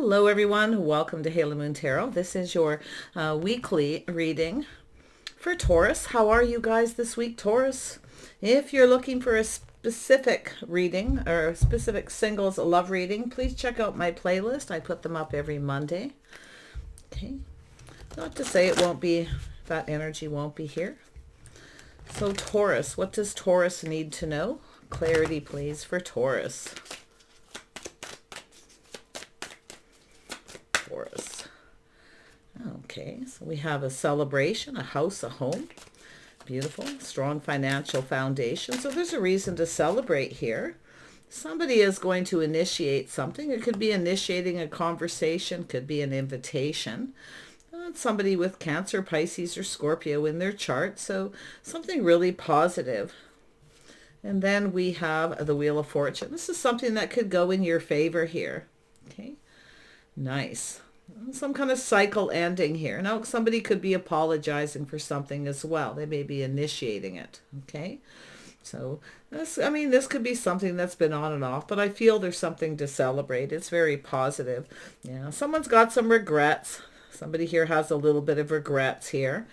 Hello everyone, welcome to Halo Moon Tarot. This is your weekly reading for Taurus. How are you guys this week, Taurus? If you're looking for a specific reading or specific singles love reading, please check out my playlist. I put them up every Monday. Okay, not to say it won't be, that energy won't be here. So Taurus, what does Taurus need to know? Clarity please for Taurus. Taurus. Okay, so we have a celebration, a house, a home. Beautiful, strong financial foundation. So there's a reason to celebrate here. Somebody is going to initiate something. It could be initiating a conversation, could be an invitation. It's somebody with Cancer, Pisces, or Scorpio in their chart. So something really positive. And then we have the Wheel of Fortune. This is something that could go in your favor here. Okay. Nice. Some kind of cycle ending here. Now, somebody could be apologizing for something as well. They may be initiating it. Okay. So this, this could be something that's been on and off, but I feel there's something to celebrate. It's very positive. Yeah. Someone's got some regrets. Somebody here has a little bit of regrets here.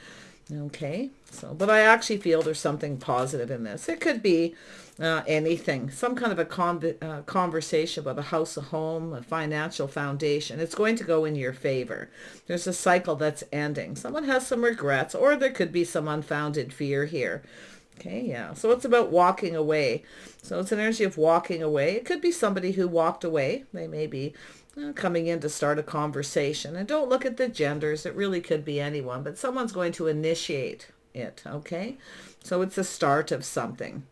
Okay. So, but I actually feel there's something positive in this. It could be anything, some kind of a conversation about a house, a home, a financial foundation. It's going to go in your favor. There's a cycle that's ending. Someone has some regrets, or there could be some unfounded fear here. Okay, yeah. So it's about walking away. So it's an energy of walking away. It could be somebody who walked away. They may be coming in to start a conversation. And don't look at the genders. It really could be anyone, but someone's going to initiate it. Okay, so it's the start of something.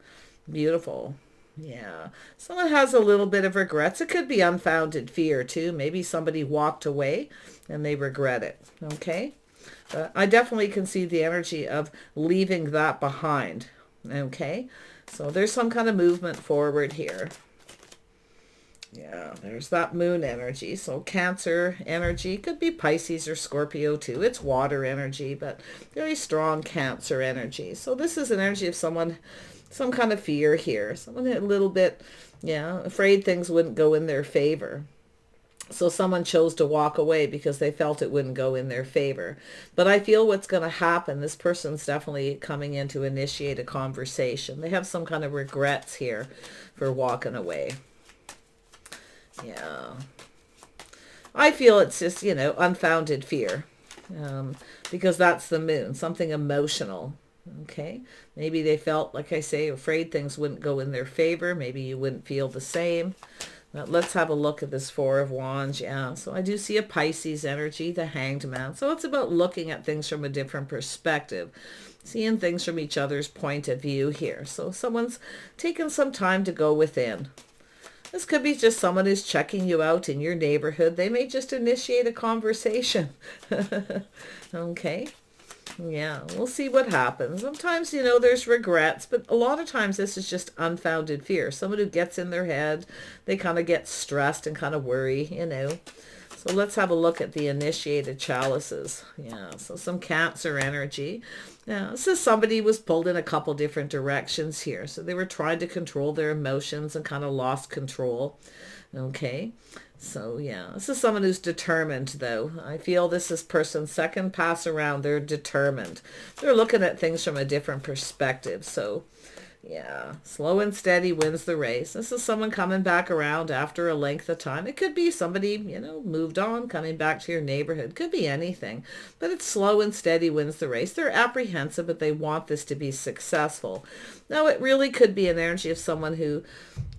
Beautiful. Yeah. Someone has a little bit of regrets. It could be unfounded fear too. Maybe somebody walked away and they regret it. Okay. I definitely can see the energy of leaving that behind. Okay. So there's some kind of movement forward here. Yeah, there's that moon energy. So Cancer energy could be Pisces or Scorpio too. It's water energy, but very strong Cancer energy. So this is an energy of someone, some kind of fear here. Someone a little bit, afraid things wouldn't go in their favor. So someone chose to walk away because they felt it wouldn't go in their favor. But I feel what's going to happen, this person's definitely coming in to initiate a conversation. They have some kind of regrets here for walking away. Yeah. I feel it's just, unfounded fear. Because that's the moon, something emotional. Okay. Maybe they felt, like I say, afraid things wouldn't go in their favor. Maybe you wouldn't feel the same. Now, let's have a look at this Four of Wands. Yeah. So I do see a Pisces energy, the Hanged Man. So it's about looking at things from a different perspective. Seeing things from each other's point of view here. So someone's taken some time to go within. This could be just someone who's checking you out in your neighborhood. They may just initiate a conversation. Okay. Yeah, we'll see what happens. Sometimes, there's regrets, but a lot of times this is just unfounded fear. Someone who gets in their head, they kind of get stressed and kind of worry, So let's have a look at the initiated chalices. Yeah, so some Cancer energy. Yeah, this is somebody was pulled in a couple different directions here. So they were trying to control their emotions and kind of lost control. Okay, so yeah, this is someone who's determined though. I feel this is person's second pass around. They're determined. They're looking at things from a different perspective. So yeah, slow and steady wins the race. This is someone coming back around after a length of time. It could be somebody, moved on, coming back to your neighborhood. Could be anything, but it's slow and steady wins the race. They're apprehensive, but they want this to be successful. Now, it really could be an energy of someone who,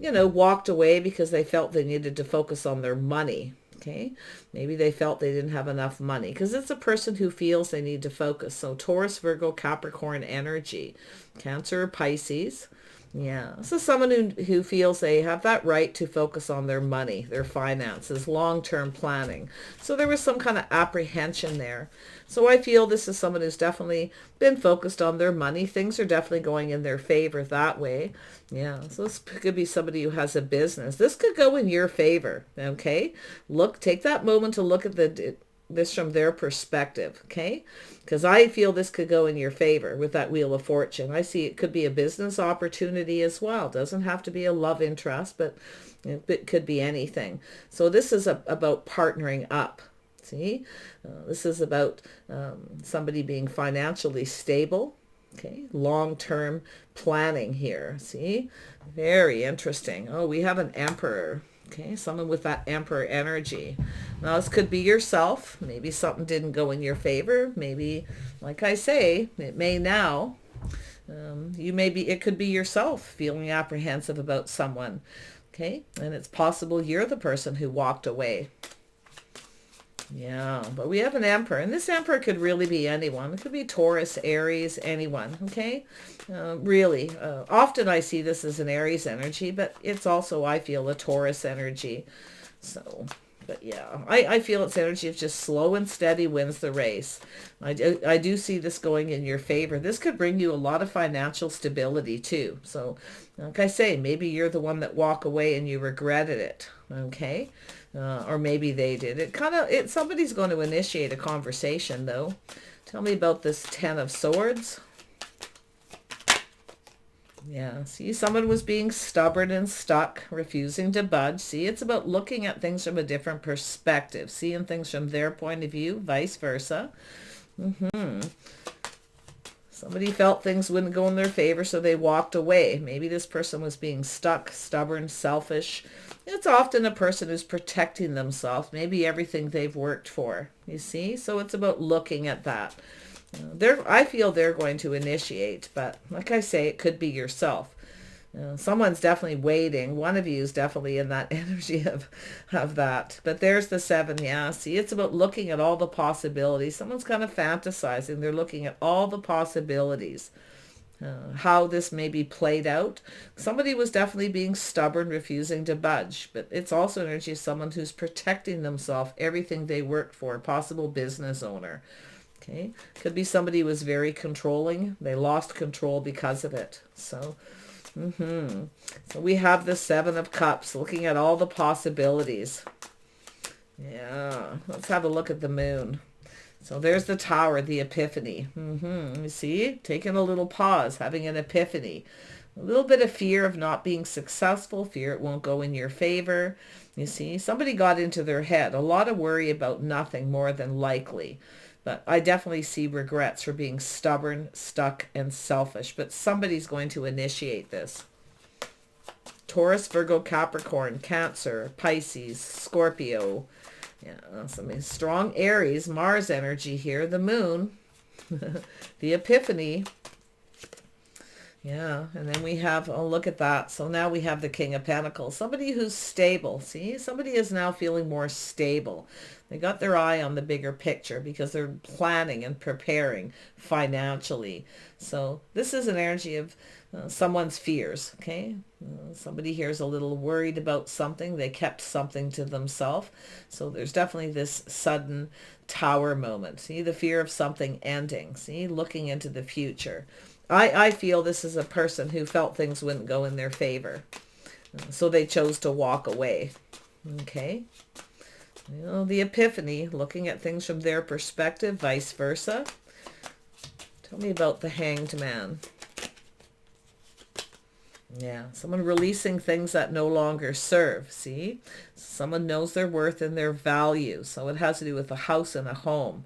walked away because they felt they needed to focus on their money. Okay, maybe they felt they didn't have enough money because it's a person who feels they need to focus. So Taurus, Virgo, Capricorn energy, Cancer, or Pisces. Yeah, this is someone who feels they have that right to focus on their money, their finances, long-term planning. So there was some kind of apprehension there. So I feel this is someone who's definitely been focused on their money. Things are definitely going in their favor that way. Yeah, so this could be somebody who has a business. This could go in your favor, okay? Take that moment to look at this from their perspective, okay? Because I feel this could go in your favor with that Wheel of Fortune. I see it could be a business opportunity as well. Doesn't have to be a love interest, but It could be anything. So this is about partnering up. See, this is about somebody being financially stable. Okay, long-term planning here. See, very interesting. Oh, we have an Emperor. Okay, someone with that Emperor energy. Now, this could be yourself. Maybe something didn't go in your favor. Maybe, like I say, it may now. It could be yourself feeling apprehensive about someone. Okay, and it's possible you're the person who walked away. Yeah, but we have an Emperor, and this Emperor could really be anyone. It could be Taurus, Aries, anyone, okay? Really, often I see this as an Aries energy, but it's also, I feel, a Taurus energy. So, but yeah, I feel it's energy of just slow and steady wins the race. I do see this going in your favor. This could bring you a lot of financial stability too. So, like I say, maybe you're the one that walk away and you regretted it, okay? Or maybe they did. Somebody's going to initiate a conversation, though. Tell me about this Ten of Swords. Yeah, see, someone was being stubborn and stuck, refusing to budge. See, it's about looking at things from a different perspective, seeing things from their point of view, vice versa. Somebody felt things wouldn't go in their favor, so they walked away. Maybe this person was being stuck, stubborn, selfish. It's often a person who's protecting themselves, maybe everything they've worked for, you see? So it's about looking at that. I feel they're going to initiate, but like I say, it could be yourself. Someone's definitely waiting. One of you is definitely in that energy of that. But there's the 7. Yeah, see, it's about looking at all the possibilities. Someone's kind of fantasizing. They're looking at all the possibilities. How this may be played out. Somebody was definitely being stubborn, refusing to budge. But it's also energy of someone who's protecting themselves, everything they worked for, possible business owner. Okay, could be somebody who was very controlling. They lost control because of it. So we have the 7 of Cups, looking at all the possibilities. Yeah, let's have a look at the Moon. So there's the Tower, the Epiphany. You see, taking a little pause, having an epiphany. A little bit of fear of not being successful, fear it won't go in your favor. You see, somebody got into their head. A lot of worry about nothing more than likely. But I definitely see regrets for being stubborn, stuck, and selfish. But somebody's going to initiate this. Taurus, Virgo, Capricorn, Cancer, Pisces, Scorpio. Yeah, some strong Aries, Mars energy here. The Moon, the Epiphany. Yeah, and then we have, oh, look at that. So now we have the King of Pentacles. Somebody who's stable. See, somebody is now feeling more stable. They got their eye on the bigger picture because they're planning and preparing financially. So this is an energy of someone's fears, okay? Somebody here is a little worried about something. They kept something to themselves. So there's definitely this sudden Tower moment. See, the fear of something ending. See, looking into the future. I feel this is a person who felt things wouldn't go in their favor. So they chose to walk away. Okay. You know, the Epiphany, looking at things from their perspective, vice versa. Tell me about the Hanged Man. Yeah, someone releasing things that no longer serve. See, someone knows their worth and their value. So it has to do with a house and a home,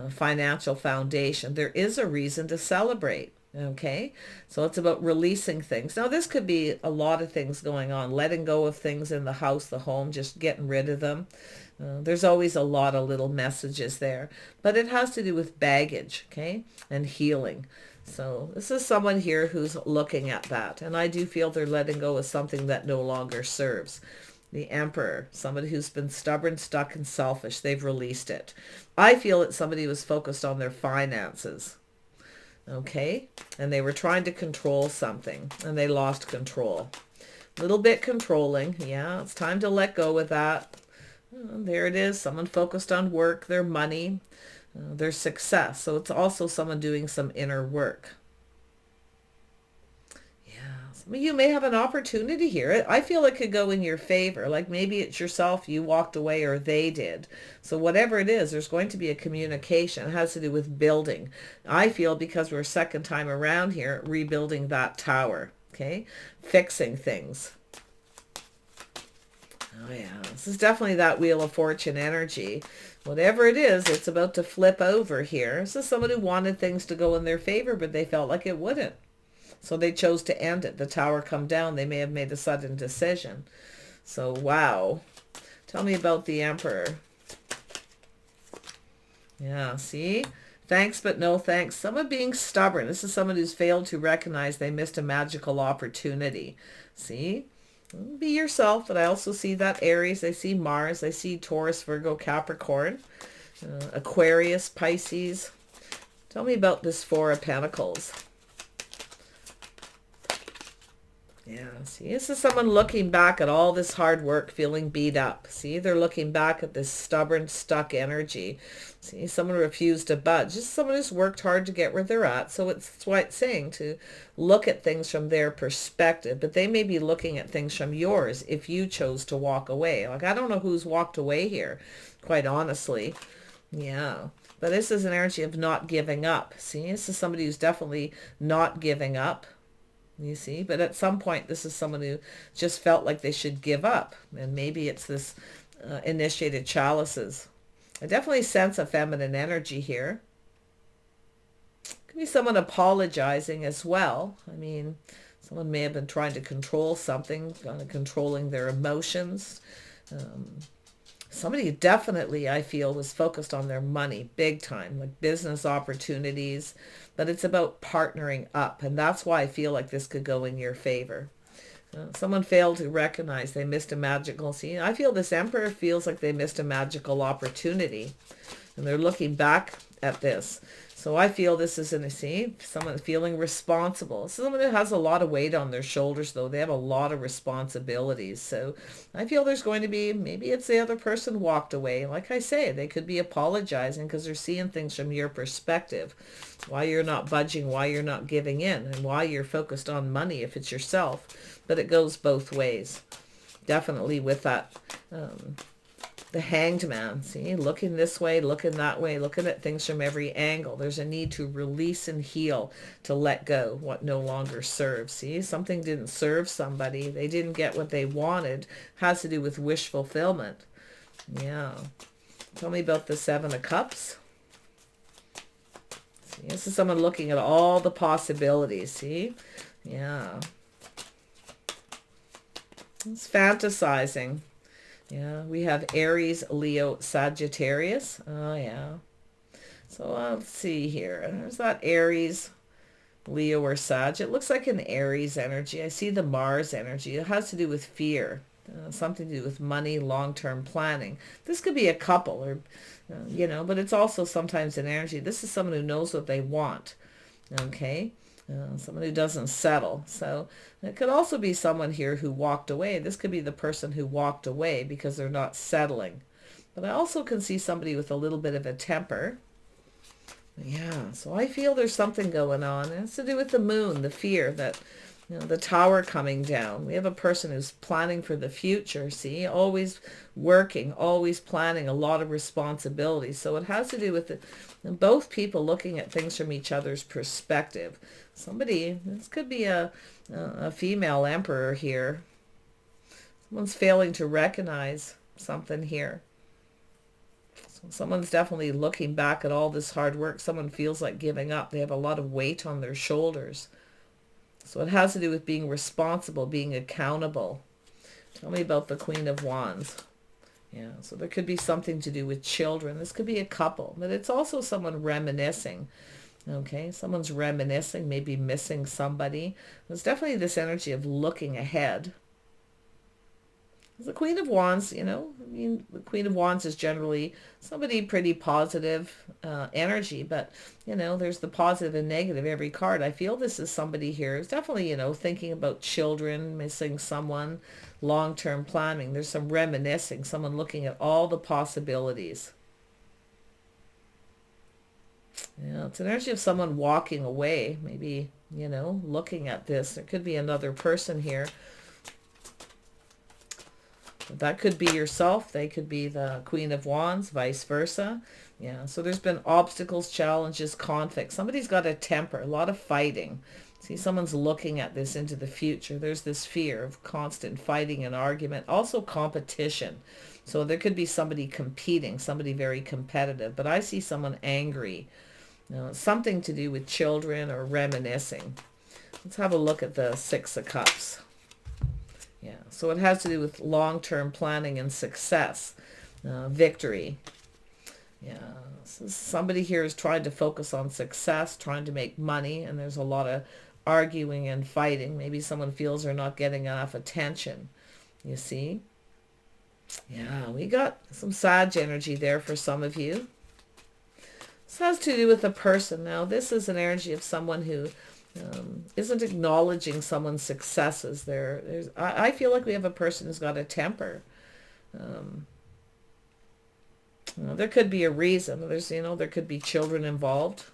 financial foundation. There is a reason to celebrate. Okay, so it's about releasing things. Now, this could be a lot of things going on, letting go of things in the house, the home, just getting rid of them. There's always a lot of little messages there, but it has to do with baggage, okay, and healing. So this is someone here who's looking at that, and I do feel they're letting go of something that no longer serves. The Emperor, somebody who's been stubborn, stuck, and selfish. They've released it. I feel that somebody was focused on their finances. Okay, and they were trying to control something, and they lost control. A little bit controlling. Yeah, it's time to let go of that. There it is. Someone focused on work, their money, their success. So it's also someone doing some inner work. You may have an opportunity here. I feel it could go in your favor. Like maybe it's yourself, you walked away, or they did. So whatever it is, there's going to be a communication. It has to do with building. I feel because we're second time around here, rebuilding that tower. Okay, fixing things. Oh yeah, this is definitely that Wheel of Fortune energy. Whatever it is, it's about to flip over here. This is someone who wanted things to go in their favor, but they felt like it wouldn't. So they chose to end it. The tower come down. They may have made a sudden decision. So, wow. Tell me about the Emperor. Yeah, see? Thanks, but no thanks. Someone being stubborn. This is someone who's failed to recognize they missed a magical opportunity. See? Be yourself. But I also see that Aries. I see Mars. I see Taurus, Virgo, Capricorn, Aquarius, Pisces. Tell me about this Four of Pentacles. Yeah, see, this is someone looking back at all this hard work, feeling beat up. See, they're looking back at this stubborn, stuck energy. See, someone refused to budge. Just someone who's worked hard to get where they're at. So that's why it's saying to look at things from their perspective. But they may be looking at things from yours if you chose to walk away. Like, I don't know who's walked away here, quite honestly. Yeah. But this is an energy of not giving up. See, this is somebody who's definitely not giving up. You see, but at some point, this is someone who just felt like they should give up. And maybe it's this initiated chalices. I definitely sense a feminine energy here. Could be someone apologizing as well. I mean, someone may have been trying to control something, kind of controlling their emotions. Somebody definitely, I feel, was focused on their money big time, like business opportunities, but it's about partnering up. And that's why I feel like this could go in your favor. Someone failed to recognize they missed a magical scene. I feel this Emperor feels like they missed a magical opportunity and they're looking back at this. So I feel this is in a scene, someone feeling responsible. Someone who has a lot of weight on their shoulders, though. They have a lot of responsibilities. So I feel there's going to be, maybe it's the other person walked away. Like I say, they could be apologizing because they're seeing things from your perspective. Why you're not budging, why you're not giving in, and why you're focused on money if it's yourself. But it goes both ways. Definitely with that the Hanged Man, see, looking this way, looking that way, looking at things from every angle. There's a need to release and heal, to let go what no longer serves. See, something didn't serve somebody. They didn't get what they wanted. Has to do with wish fulfillment. Yeah. Tell me about the Seven of Cups. See, this is someone looking at all the possibilities. See? Yeah. It's fantasizing. Yeah, we have Aries, Leo, Sagittarius. Oh, yeah. So let's see here. There's that Aries, Leo, or Sag. It looks like an Aries energy. I see the Mars energy. It has to do with fear. Something to do with money, long-term planning. This could be a couple or, but it's also sometimes an energy. This is someone who knows what they want. Okay. Someone who doesn't settle. So it could also be someone here who walked away. This could be the person who walked away because they're not settling. But I also can see somebody with a little bit of a temper. Yeah, so I feel there's something going on. It has to do with the moon, the fear that, the tower coming down. We have a person who's planning for the future, see? Always working, always planning, a lot of responsibility. So it has to do with both people looking at things from each other's perspective. This could be a female emperor here. Someone's failing to recognize something here. So someone's definitely looking back at all this hard work. Someone feels like giving up. They have a lot of weight on their shoulders. So it has to do with being responsible, being accountable. Tell me about the Queen of Wands. Yeah, so there could be something to do with children. This could be a couple, but it's also someone reminiscing. Okay, someone's reminiscing, maybe missing somebody. There's definitely this energy of looking ahead. The Queen of Wands, the Queen of Wands is generally somebody pretty positive energy, but, there's the positive and negative every card. I feel this is somebody here who's definitely, thinking about children, missing someone, long-term planning. There's some reminiscing, someone looking at all the possibilities. Yeah, it's an energy of someone walking away, maybe, looking at this. There could be another person here. That could be yourself. They could be the Queen of Wands, vice versa. Yeah, so there's been obstacles, challenges, conflicts. Somebody's got a temper, a lot of fighting. See, someone's looking at this into the future. There's this fear of constant fighting and argument. Also competition. So there could be somebody competing, somebody very competitive. But I see someone angry. Something to do with children or reminiscing. Let's have a look at the Six of Cups. Yeah, so it has to do with long-term planning and success, victory. Yeah, so somebody here is trying to focus on success, trying to make money, and there's a lot of arguing and fighting. Maybe someone feels they're not getting enough attention, you see? Yeah, we got some Sag energy there for some of you. This has to do with a person. Now, this is an energy of someone who isn't acknowledging someone's successes. I feel like we have a person who's got a temper. There could be a reason. There could be children involved.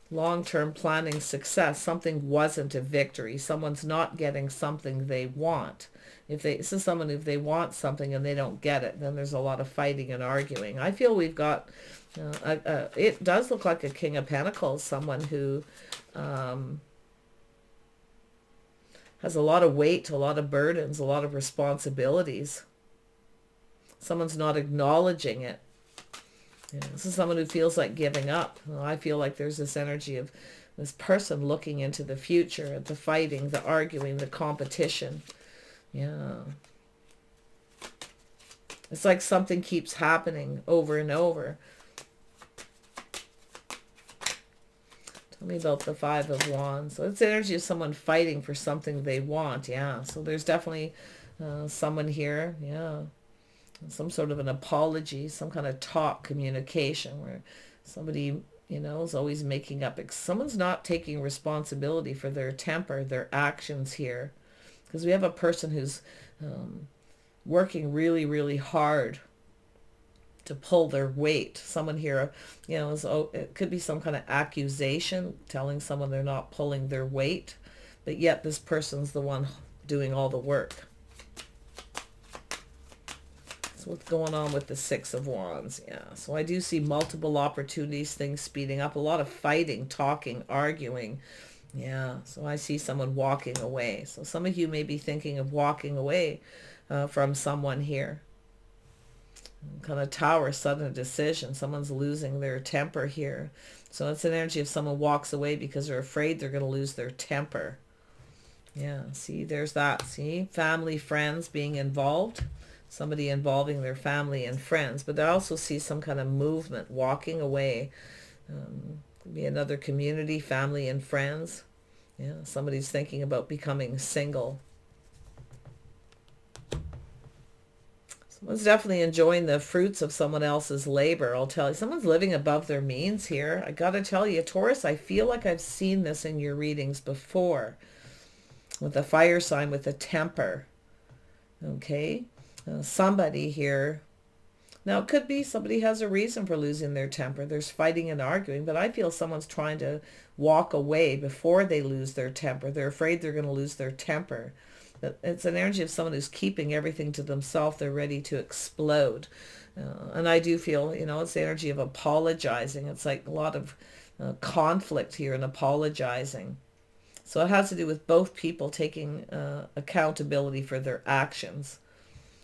Long-term planning success. Something wasn't a victory. Someone's not getting something they want. This is someone, if they want something and they don't get it, then there's a lot of fighting and arguing. I feel we've got, it does look like a King of Pentacles, someone who has a lot of weight, a lot of burdens, a lot of responsibilities. Someone's not acknowledging it. This is someone who feels like giving up. I feel like there's this energy of this person looking into the future, at the fighting, the arguing, the competition. Yeah. It's like something keeps happening over and over. Tell me about the Five of Wands. So it's energy of someone fighting for something they want. Yeah. So there's definitely someone here. Yeah. Some sort of an apology, some kind of talk, communication where somebody, is always making up. Someone's not taking responsibility for their temper, their actions here. Because we have a person who's working really, really hard to pull their weight. Someone here, it could be some kind of accusation, telling someone they're not pulling their weight, but yet this person's the one doing all the work. So what's going on with the Six of Wands? Yeah, so I do see multiple opportunities, things speeding up, a lot of fighting, talking, arguing. Yeah, so I see someone walking away. So some of you may be thinking of walking away from someone here. Kind of Tower, sudden decision. Someone's losing their temper here. So it's an energy if someone walks away because they're afraid they're going to lose their temper. Yeah, see, there's that. See, family, friends being involved. Somebody involving their family and friends. But I also see some kind of movement, walking away. Could be another community, family and friends. Yeah, somebody's thinking about becoming single. Someone's definitely enjoying the fruits of someone else's labor. I'll tell you, someone's living above their means here. I got to tell you, Taurus, I feel like I've seen this in your readings before. With the fire sign, with the temper. Okay, somebody here. Now, it could be somebody has a reason for losing their temper. There's fighting and arguing, but I feel someone's trying to walk away before they lose their temper. They're afraid they're going to lose their temper. It's an energy of someone who's keeping everything to themselves. They're ready to explode. And I do feel, it's the energy of apologizing. It's like a lot of conflict here and apologizing. So it has to do with both people taking accountability for their actions.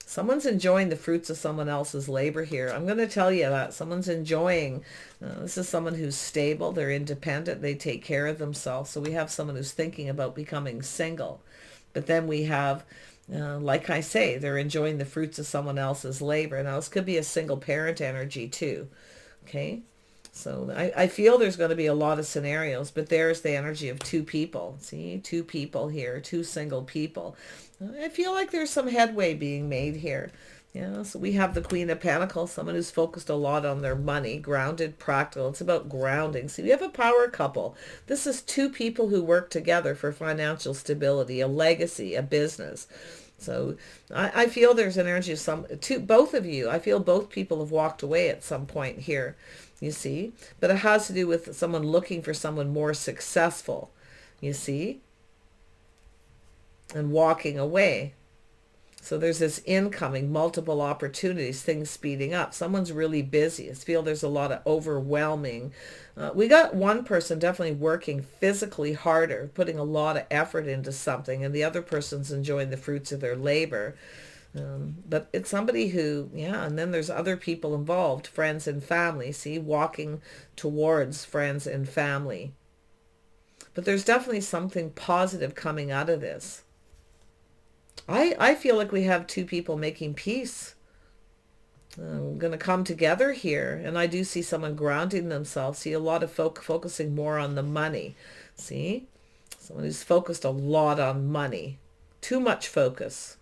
Someone's enjoying the fruits of someone else's labor here. I'm going to tell you that. Someone's enjoying. This is someone who's stable. They're independent. They take care of themselves. So we have someone who's thinking about becoming single. But then we have, like I say, they're enjoying the fruits of someone else's labor. Now, this could be a single parent energy too. Okay? So I feel there's going to be a lot of scenarios, but there's the energy of two people. See, two people here, two single people. I feel like there's some headway being made here. Yeah, so we have the Queen of Pentacles, someone who's focused a lot on their money, grounded, practical. It's about grounding. See, we have a power couple. This is two people who work together for financial stability, a legacy, a business. So I feel there's an energy of both of you. I feel both people have walked away at some point here, you see. But it has to do with someone looking for someone more successful, you see, and walking away. So there's this incoming, multiple opportunities, things speeding up. Someone's really busy. I feel there's a lot of overwhelming. We got one person definitely working physically harder, putting a lot of effort into something, and the other person's enjoying the fruits of their labor. But it's somebody who, yeah, and then there's other people involved, friends and family. See, walking towards friends and family. But there's definitely something positive coming out of this. I feel like we have two people making peace. Going to come together here. And I do see someone grounding themselves. See a lot of focusing more on the money. See? Someone who's focused a lot on money. Too much focus.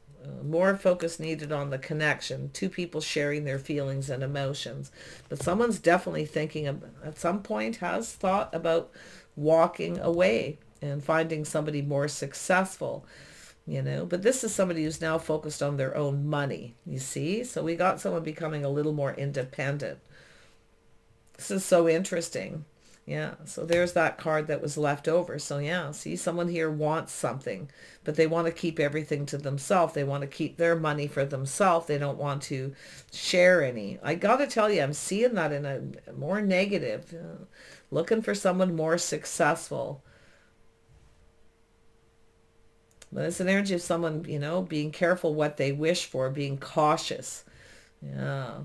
More focus needed on the connection. Two people sharing their feelings and emotions. But someone's definitely thinking, at some point, has thought about walking away and finding somebody more successful. But this is somebody who's now focused on their own money, you see? So we got someone becoming a little more independent. This is so interesting. Yeah, so there's that card that was left over. So yeah, see, someone here wants something, but they want to keep everything to themselves. They want to keep their money for themselves. They don't want to share any. I got to tell you, I'm seeing that in a more negative, looking for someone more successful. But it's an energy of someone, being careful what they wish for, being cautious. Yeah.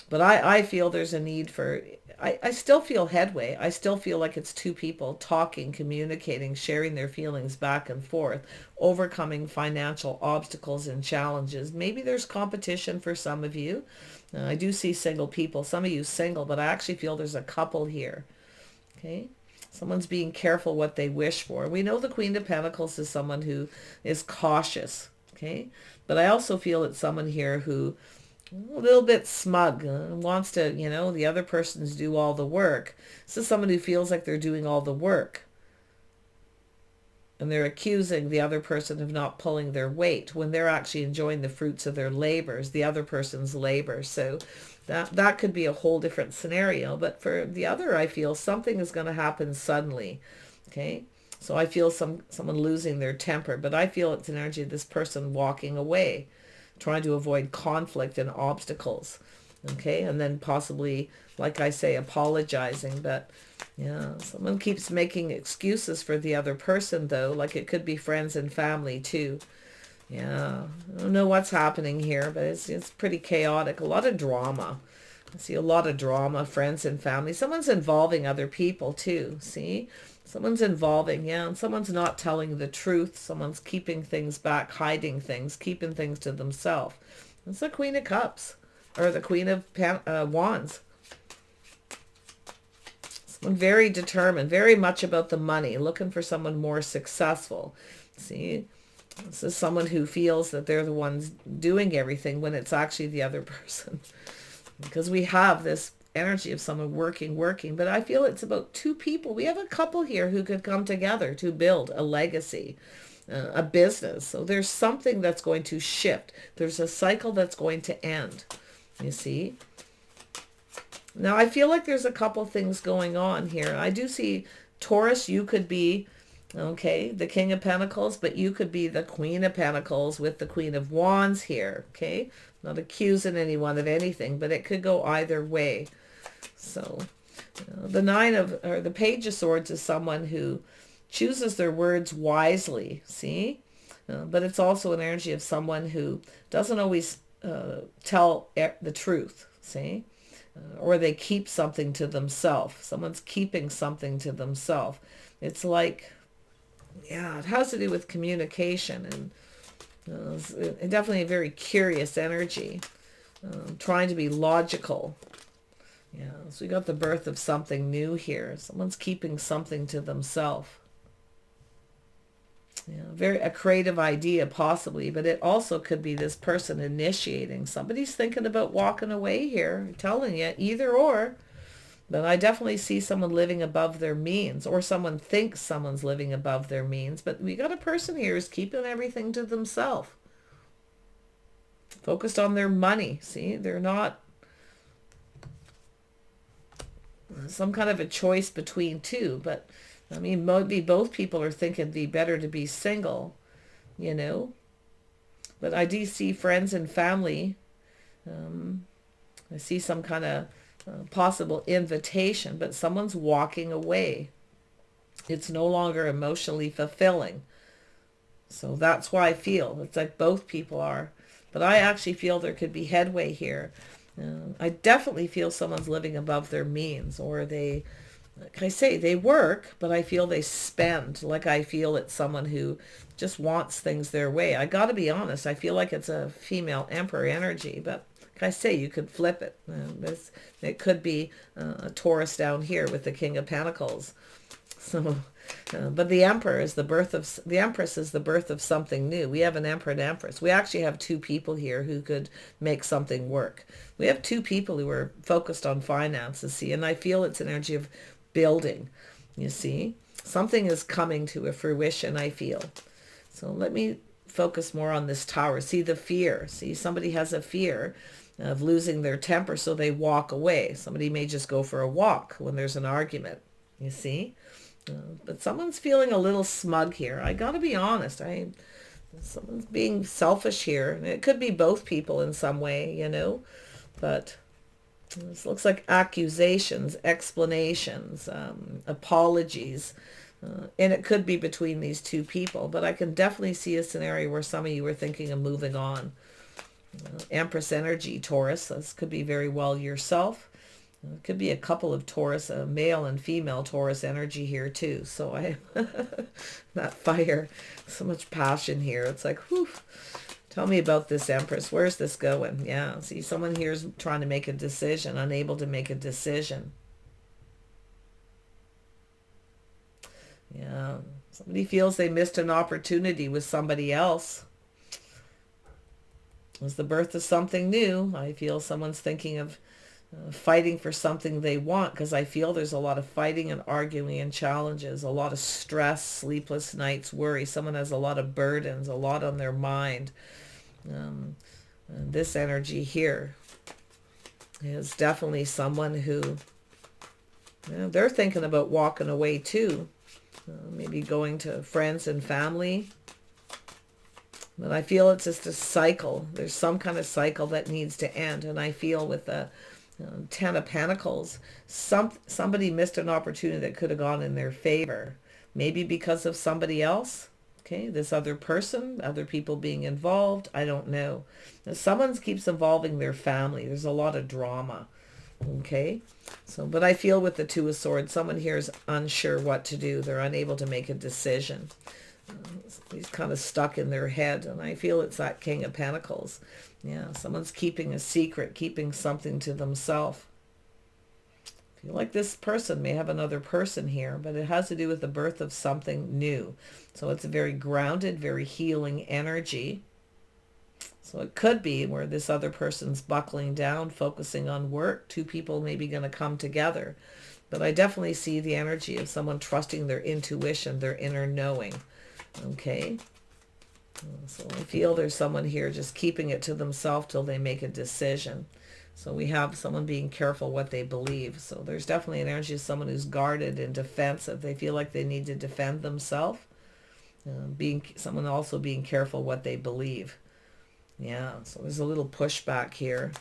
But I feel there's a need for, I still feel headway. I still feel like it's two people talking, communicating, sharing their feelings back and forth, overcoming financial obstacles and challenges. Maybe there's competition for some of you. I do see single people, some of you single, but I actually feel there's a couple here. Okay. Someone's being careful what they wish for. We know the Queen of Pentacles is someone who is cautious. Okay. But I also feel it's someone here who a little bit smug, wants to, the other person's do all the work. This is someone who feels like they're doing all the work. And they're accusing the other person of not pulling their weight when they're actually enjoying the fruits of their labors, the other person's labor. So that could be a whole different scenario. But for the other, I feel something is going to happen suddenly. Okay. So I feel someone losing their temper, but I feel it's an energy of this person walking away, trying to avoid conflict and obstacles. Okay. And then possibly, like I say, apologizing. But yeah, someone keeps making excuses for the other person, though. Like it could be friends and family too. Yeah. I don't know what's happening here, but it's pretty chaotic. A lot of drama. I see a lot of drama, friends and family. Someone's involving other people too. See? Someone's involving, yeah, and someone's not telling the truth. Someone's keeping things back, hiding things, keeping things to themselves. It's the Queen of Cups, or the Queen of Wands. Someone very determined, very much about the money, looking for someone more successful. See, this is someone who feels that they're the ones doing everything when it's actually the other person. Because we have this energy of someone working, but I feel it's about two people. We have a couple here who could come together to build a legacy, a business. So there's something that's going to shift. There's a cycle that's going to end, you see. Now I feel like there's a couple things going on here. I do see Taurus, you could be, okay, the King of Pentacles, but you could be the Queen of Pentacles with the Queen of Wands here, okay? Not accusing anyone of anything, but it could go either way. So the Page of Swords is someone who chooses their words wisely, see? But it's also an energy of someone who doesn't always tell the truth, see? Or they keep something to themselves. Someone's keeping something to themselves. It's like, yeah, it has to do with communication and definitely a very curious energy, trying to be logical. Yeah, so we got the birth of something new here. Someone's keeping something to themselves. Yeah, a creative idea possibly, but it also could be this person initiating. Somebody's thinking about walking away here. I'm telling you, either or. But I definitely see someone living above their means, or someone thinks someone's living above their means. But we got a person here who's keeping everything to themselves. Focused on their money. See, they're not some kind of a choice between two. But, I mean, maybe both people are thinking it'd be better to be single, But I do see friends and family. I see some kind of possible invitation, but someone's walking away. It's no longer emotionally fulfilling. So that's why I feel it's like both people are. But I actually feel there could be headway here. I definitely feel someone's living above their means, or they, like I say, they work, but I feel they spend. Like I feel it's someone who just wants things their way. I got to be honest. I feel like it's a female emperor energy, but like I say, you could flip it. It could be a Taurus down here with the King of Pentacles. So, but the Emperor is the birth of, the Empress is the birth of something new. We have an Emperor and Empress. We actually have two people here who could make something work. We have two people who are focused on finances, see, and I feel it's an energy of building, you see. Something is coming to a fruition, I feel. So let me focus more on this Tower. See the fear. See, somebody has a fear of losing their temper, so they walk away. Somebody may just go for a walk when there's an argument, you see. But someone's feeling a little smug here. I gotta be honest. Someone's being selfish here. It could be both people in some way, you know. But this looks like accusations, explanations, apologies. And it could be between these two people. But I can definitely see a scenario where some of you are thinking of moving on. Empress energy, Taurus. This could be very well yourself. It could be a couple of Taurus, a male and female Taurus energy here too. So that fire, so much passion here. It's like, whew, tell me about this Empress. Where's this going? Yeah, see, someone here is trying to make a decision, unable to make a decision. Yeah, somebody feels they missed an opportunity with somebody else. It was the birth of something new. I feel someone's thinking of fighting for something they want, because I feel there's a lot of fighting and arguing and challenges, a lot of stress, sleepless nights, worry. Someone has a lot of burdens, a lot on their mind. And this energy here is definitely someone who, you know, they're thinking about walking away too. Maybe going to friends and family. But I feel it's just a cycle. There's some kind of cycle that needs to end. And I feel with the Ten of Pentacles, somebody missed an opportunity that could have gone in their favor. Maybe because of somebody else. Okay, this other person, other people being involved. I don't know. Now, someone keeps involving their family. There's a lot of drama. Okay, so, but I feel with the Two of Swords, someone here is unsure what to do. They're unable to make a decision. He's kind of stuck in their head, and I feel it's that King of Pentacles. Yeah, someone's keeping a secret, keeping something to themselves. I feel like this person may have another person here, but it has to do with the birth of something new. So it's a very grounded, very healing energy. So it could be where this other person's buckling down, focusing on work. Two people maybe going to come together. But I definitely see the energy of someone trusting their intuition, their inner knowing. Okay. So I feel there's someone here just keeping it to themselves till they make a decision. So we have someone being careful what they believe. So there's definitely an energy of someone who's guarded and defensive. They feel like they need to defend themselves. Someone also being careful what they believe. Yeah, so there's a little pushback here.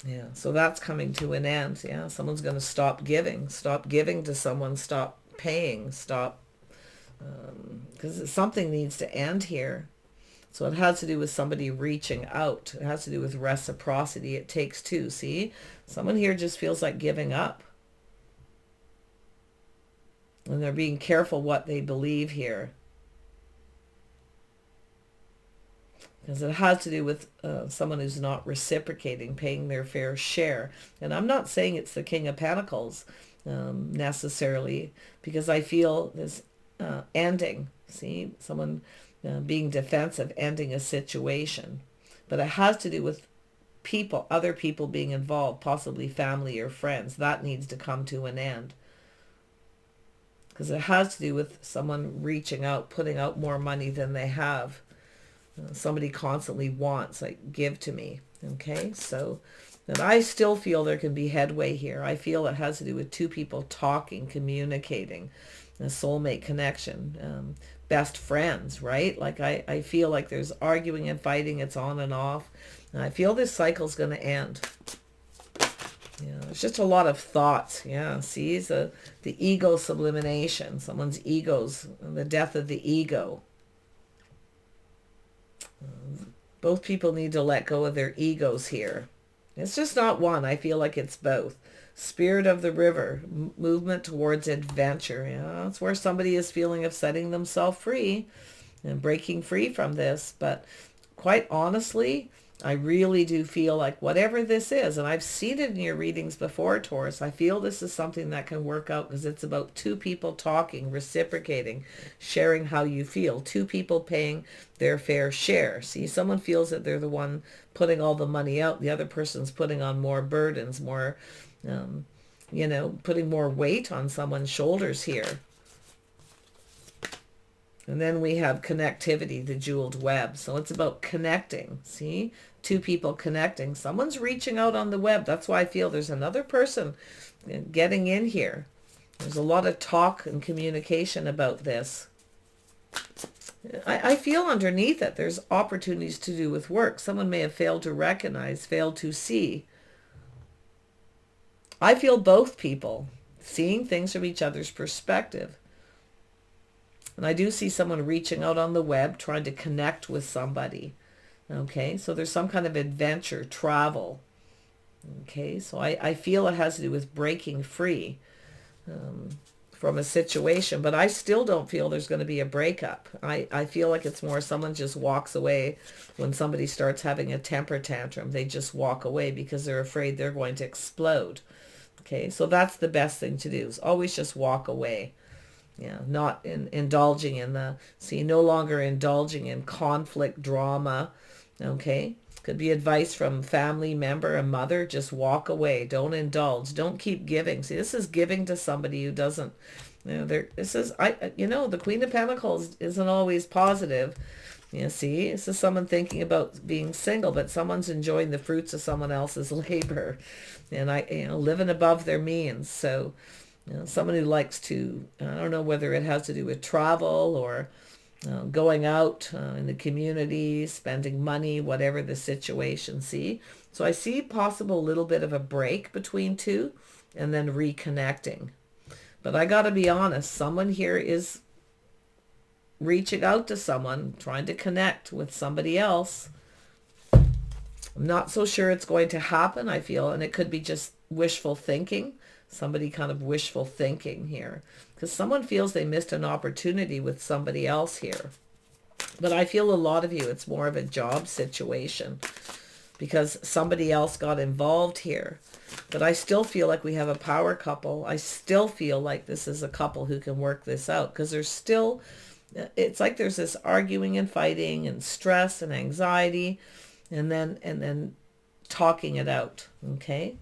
Yeah, so that's coming to an end. Yeah, someone's going to stop giving to someone, stop paying, stop, because something needs to end here. So it has to do with somebody reaching out. It has to do with reciprocity. It takes two. See, someone here just feels like giving up. And they're being careful what they believe here. Because it has to do with someone who's not reciprocating, paying their fair share. And I'm not saying it's the King of Pentacles necessarily, because I feel this ending. See, someone being defensive, ending a situation. But it has to do with people, other people being involved, possibly family or friends. That needs to come to an end. Because it has to do with someone reaching out, putting out more money than they have. Somebody constantly wants, like, give to me. Okay, so that I still feel there can be headway here. I feel it has to do with two people talking, communicating, a soulmate connection. best friends, right? Like I feel like there's arguing and fighting. It's on and off. And I feel this cycle's going to end. Yeah, there's just a lot of thoughts. Yeah, see, it's the ego sublimation. Someone's egos, the death of the ego. Both people need to let go of their egos here. It's just not one. I feel like it's both. Spirit of the river, movement towards adventure. Yeah, that's where somebody is feeling of setting themselves free and breaking free from this. But quite honestly, I really do feel like whatever this is, and I've seen it in your readings before, Taurus, I feel this is something that can work out because it's about two people talking, reciprocating, sharing how you feel, two people paying their fair share. See, someone feels that they're the one putting all the money out, the other person's putting on more burdens, more, putting more weight on someone's shoulders here. And then we have connectivity, the jeweled web. So it's about connecting. See? Two people connecting. Someone's reaching out on the web. That's why I feel there's another person getting in here. There's a lot of talk and communication about this. I feel underneath it, there's opportunities to do with work. Someone may have failed to recognize, failed to see. I feel both people seeing things from each other's perspective. And I do see someone reaching out on the web, trying to connect with somebody. Okay, so there's some kind of adventure, travel. Okay, so I feel it has to do with breaking free from a situation. But I still don't feel there's going to be a breakup. I feel like it's more someone just walks away when somebody starts having a temper tantrum. They just walk away because they're afraid they're going to explode. Okay, so that's the best thing to do, is always just walk away. Yeah, not indulging in no longer indulging in conflict, drama. Okay, could be advice from family member, a mother, just walk away. Don't indulge. Don't keep giving. See, this is giving to somebody who doesn't, this is, the Queen of Pentacles isn't always positive. You see, this is someone thinking about being single, but someone's enjoying the fruits of someone else's labor and living above their means. So, someone who likes to, I don't know whether it has to do with travel or going out in the community, spending money, whatever the situation. See? So I see possible little bit of a break between two and then reconnecting. But I got to be honest, someone here is reaching out to someone, trying to connect with somebody else. I'm not so sure it's going to happen, I feel, and it could be just wishful thinking. Somebody kind of wishful thinking here, because someone feels they missed an opportunity with somebody else here. But I feel a lot of you, it's more of a job situation because somebody else got involved here. But I still feel like we have a power couple. I still feel like this is a couple who can work this out, because there's still, it's like there's this arguing and fighting and stress and anxiety and then talking it out. Okay.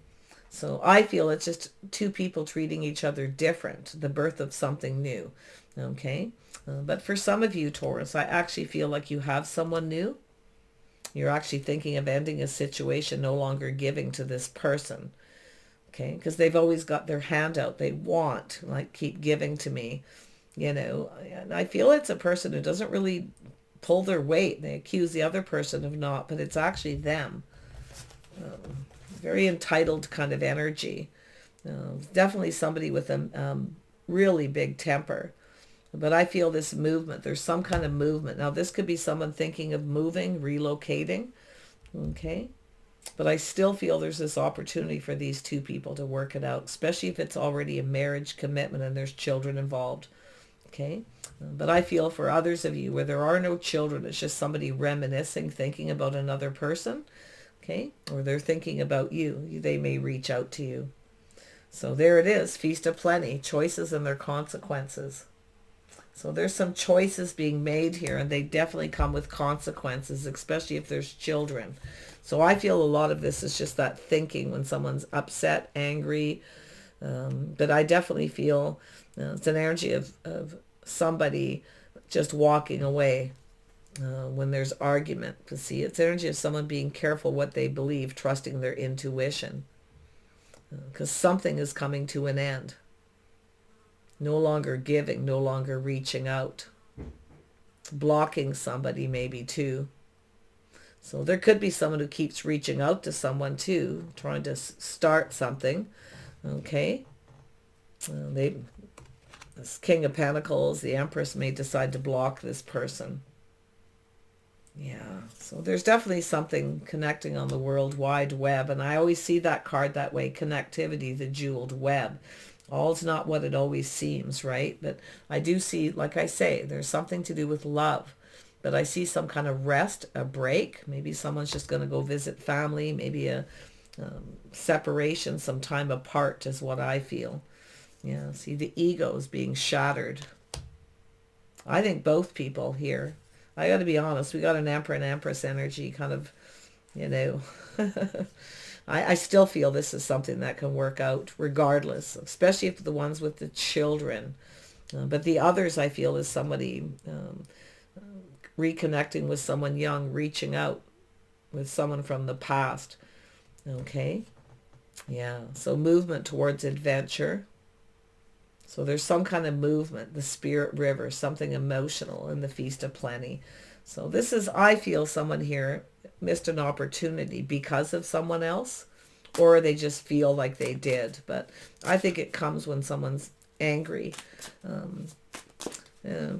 So I feel it's just two people treating each other different, the birth of something new, okay? But for some of you, Taurus, I actually feel like you have someone new. You're actually thinking of ending a situation, no longer giving to this person, okay? Because they've always got their hand out. They want, like, keep giving to me, And I feel it's a person who doesn't really pull their weight. They accuse the other person of not, but it's actually them. Very entitled kind of energy. Definitely somebody with a really big temper. But I feel this movement. There's some kind of movement. Now, this could be someone thinking of moving, relocating. Okay. But I still feel there's this opportunity for these two people to work it out, especially if it's already a marriage commitment and there's children involved. Okay. But I feel for others of you where there are no children, it's just somebody reminiscing, thinking about another person. Okay, or they're thinking about you. They may reach out to you. So there it is, Feast of Plenty, choices and their consequences. So there's some choices being made here, and they definitely come with consequences, especially if there's children. So I feel a lot of this is just that thinking when someone's upset, angry. But I definitely feel it's an energy of somebody just walking away. When there's argument, to see it's energy of someone being careful what they believe, trusting their intuition, because something is coming to an end. No longer giving, no longer reaching out. blocking somebody maybe too. So there could be someone who keeps reaching out to someone too, trying to start something. Okay. This King of Pentacles, the Empress may decide to block this person. Yeah, so there's definitely something connecting on the World Wide Web. And I always see that card that way, connectivity, the jeweled web. All's not what it always seems, right? But I do see, like I say, there's something to do with love. But I see some kind of rest, a break. Maybe someone's just going to go visit family. Maybe a separation, some time apart is what I feel. Yeah, see the egos being shattered. I think both people here. I got to be honest. We got an Emperor and Empress energy kind of, you know. I still feel this is something that can work out regardless, especially if the ones with the children. But the others I feel is somebody reconnecting with someone young, reaching out with someone from the past. Okay. Yeah. So movement towards adventure. So there's some kind of movement, the Spirit River, something emotional in the Feast of Plenty. So this is, I feel someone here missed an opportunity because of someone else, or they just feel like they did. But I think it comes when someone's angry.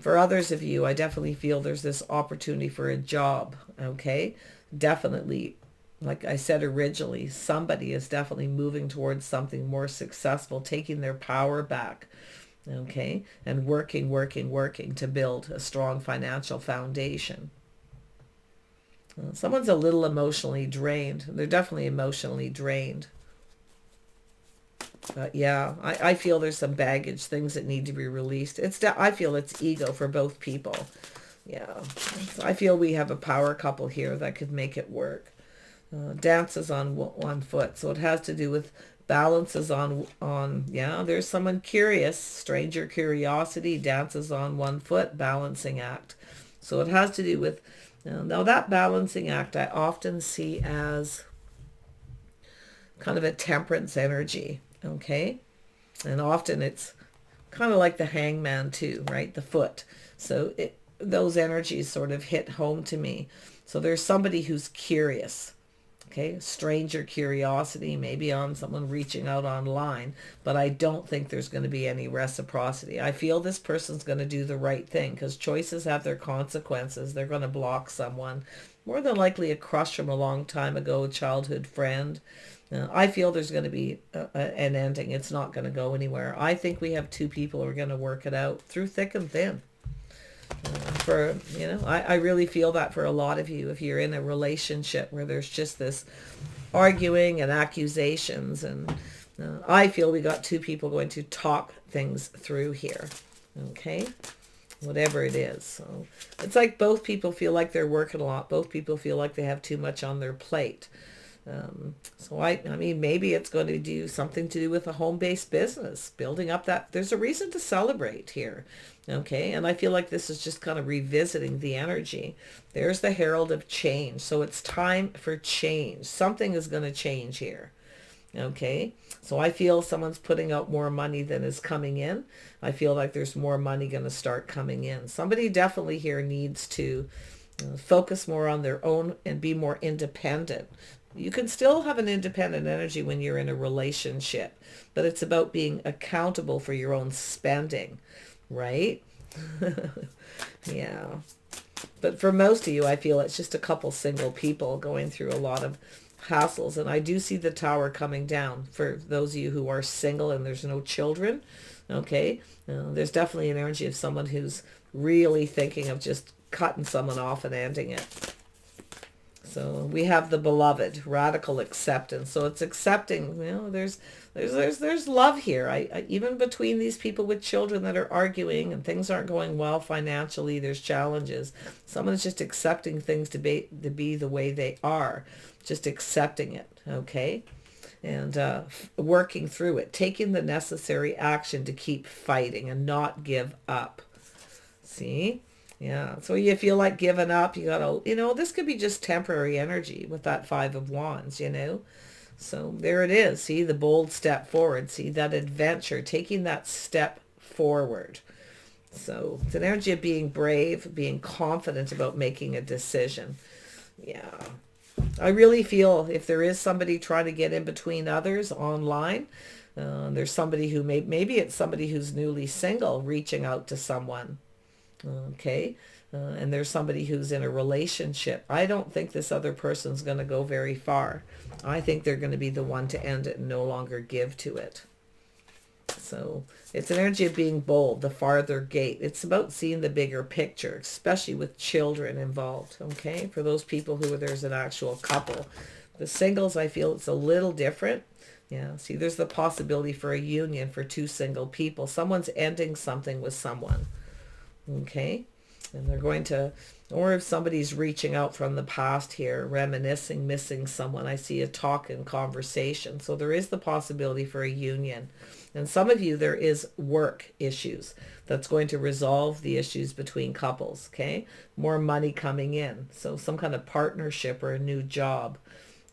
For others of you, I definitely feel there's this opportunity for a job, okay? Definitely, like I said originally, somebody is definitely moving towards something more successful, taking their power back, okay? And working to build a strong financial foundation. Someone's a little emotionally drained. They're definitely emotionally drained. But yeah, I feel there's some baggage, things that need to be released. I feel it's ego for both people. Yeah, so I feel we have a power couple here that could make it work. Dances on one foot, so it has to do with balances on yeah, there's someone curious, stranger curiosity, dances on one foot, balancing act. So it has to do with, now that balancing act I often see as kind of a temperance energy, okay? And often it's kind of like the hangman too, right? The foot. So those energies sort of hit home to me. So there's somebody who's curious, okay? Stranger curiosity, maybe on someone reaching out online, but I don't think there's going to be any reciprocity. I feel this person's going to do the right thing because choices have their consequences. They're going to block someone, more than likely a crush from a long time ago, a childhood friend. I feel there's going to be an ending. It's not going to go anywhere. I think we have two people who are going to work it out through thick and thin. I really feel that for a lot of you, if you're in a relationship where there's just this arguing and accusations, and I feel we got two people going to talk things through here. Okay. Whatever it is. So it's like both people feel like they're working a lot. Both people feel like they have too much on their plate. So I mean, maybe it's going to do something to do with a home-based business, building up that. There's a reason to celebrate here. Okay. And I feel like this is just kind of revisiting the energy. There's the herald of change. So it's time for change. Something is going to change here. Okay. So I feel someone's putting out more money than is coming in. I feel like there's more money going to start coming in. Somebody definitely here needs to focus more on their own and be more independent. You can still have an independent energy when you're in a relationship, but it's about being accountable for your own spending, right? Yeah. But for most of you, I feel it's just a couple single people going through a lot of hassles. And I do see the tower coming down for those of you who are single and there's no children. Okay. There's definitely an energy of someone who's really thinking of just cutting someone off and ending it. So we have the beloved, radical acceptance. So it's accepting, there's love here. I even between these people with children that are arguing and things aren't going well financially, there's challenges. Someone's just accepting things to be the way they are, just accepting it, okay? And working through it, taking the necessary action to keep fighting and not give up. See? Yeah, so you feel like giving up, you gotta, this could be just temporary energy with that Five of Wands, So there it is. See, the bold step forward. See, that adventure, taking that step forward. So it's an energy of being brave, being confident about making a decision. Yeah. I really feel if there is somebody trying to get in between others online, there's somebody who maybe it's somebody who's newly single reaching out to someone. Okay. And there's somebody who's in a relationship. I don't think this other person's going to go very far. I think they're going to be the one to end it and no longer give to it. So it's an energy of being bold, the farther gate. It's about seeing the bigger picture, especially with children involved, okay? For those people who there's an actual couple. The singles, I feel it's a little different. Yeah, see, there's the possibility for a union for two single people. Someone's ending something with someone, okay? And they're going to, or if somebody's reaching out from the past here, reminiscing, missing someone, I see a talk and conversation. So there is the possibility for a union. And some of you, there is work issues that's going to resolve the issues between couples, okay? More money coming in. So some kind of partnership or a new job.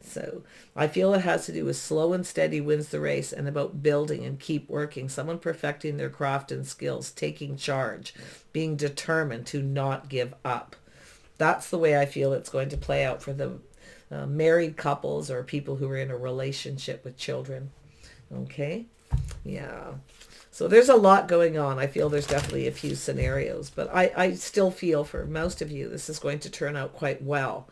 So I feel it has to do with slow and steady wins the race and about building and keep working. Someone perfecting their craft and skills, taking charge, being determined to not give up. That's the way I feel it's going to play out for the married couples or people who are in a relationship with children. Okay? Yeah. So there's a lot going on. I feel there's definitely a few scenarios, but I still feel for most of you this is going to turn out quite well.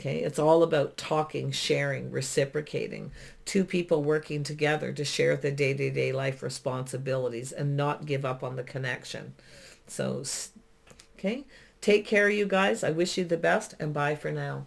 Okay, it's all about talking, sharing, reciprocating. Two people working together to share the day-to-day life responsibilities and not give up on the connection. So, okay, take care, you guys. I wish you the best, and bye for now.